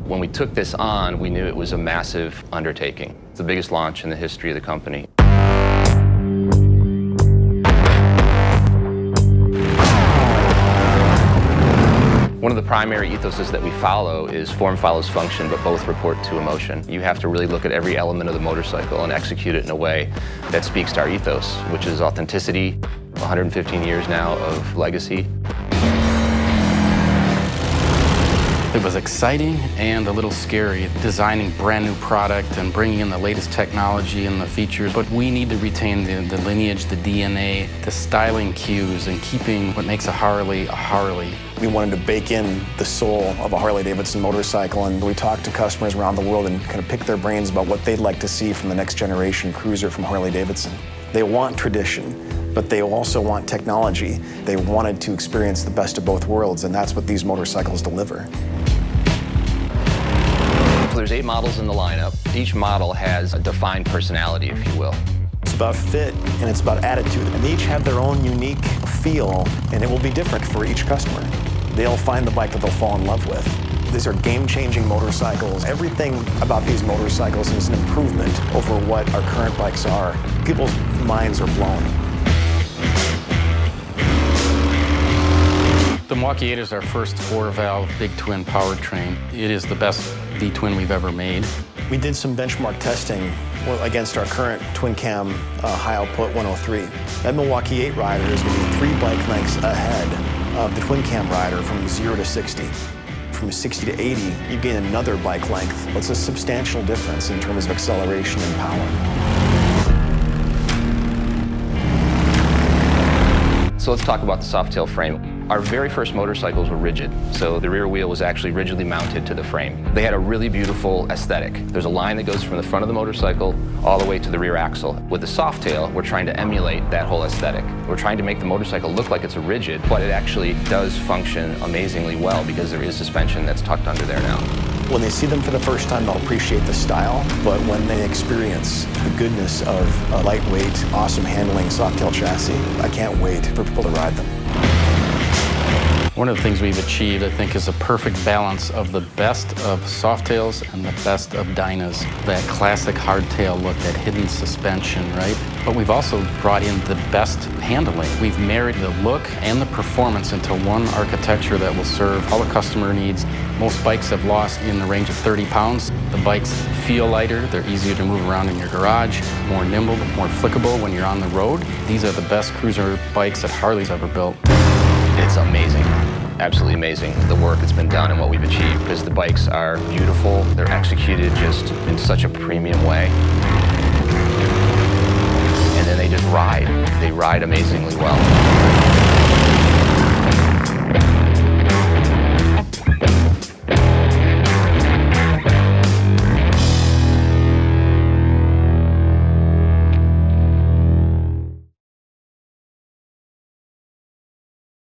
When we took this on, we knew it was a massive undertaking. It's the biggest launch in the history of the company. One of the primary ethoses that we follow is form follows function, but both report to emotion. You have to really look at every element of the motorcycle and execute it in a way that speaks to our ethos, which is authenticity, 115 years now of legacy. It was exciting and a little scary, designing brand new product and bringing in the latest technology and the features, but we need to retain the lineage, the DNA, the styling cues, and keeping what makes a Harley a Harley. We wanted to bake in the soul of a Harley-Davidson motorcycle, and we talked to customers around the world and kind of picked their brains about what they'd like to see from the next generation cruiser from Harley-Davidson. They want tradition, but they also want technology. They wanted to experience the best of both worlds, and that's what these motorcycles deliver. So there's 8 models in the lineup. Each model has a defined personality, if you will. It's about fit and it's about attitude. And they each have their own unique feel, and it will be different for each customer. They'll find the bike that they'll fall in love with. These are game-changing motorcycles. Everything about these motorcycles is an improvement over what our current bikes are. People's minds are blown. The Milwaukee 8 is our first 4-valve big twin powertrain. It is the best V-twin we've ever made. We did some benchmark testing against our current twin cam high output 103. That Milwaukee 8 rider is going to be 3 bike lengths ahead of the twin cam rider from 0 to 60. From 60 to 80, you gain another bike length. It's a substantial difference in terms of acceleration and power. So let's talk about the Softail frame. Our very first motorcycles were rigid, so the rear wheel was actually rigidly mounted to the frame. They had a really beautiful aesthetic. There's a line that goes from the front of the motorcycle all the way to the rear axle. With the Softail, we're trying to emulate that whole aesthetic. We're trying to make the motorcycle look like it's a rigid, but it actually does function amazingly well because there is suspension that's tucked under there now. When they see them for the first time, they'll appreciate the style, but when they experience the goodness of a lightweight, awesome handling Softail chassis, I can't wait for people to ride them. One of the things we've achieved, I think, is a perfect balance of the best of Softails and the best of Dynas. That classic hardtail look, that hidden suspension, right? But we've also brought in the best handling. We've married the look and the performance into one architecture that will serve all the customer needs. Most bikes have lost in the range of 30 pounds. The bikes feel lighter, they're easier to move around in your garage, more nimble, more flickable when you're on the road. These are the best cruiser bikes that Harley's ever built. It's amazing, absolutely amazing, the work that's been done and what we've achieved, because the bikes are beautiful, they're executed just in such a premium way. And then they just ride. They ride amazingly well.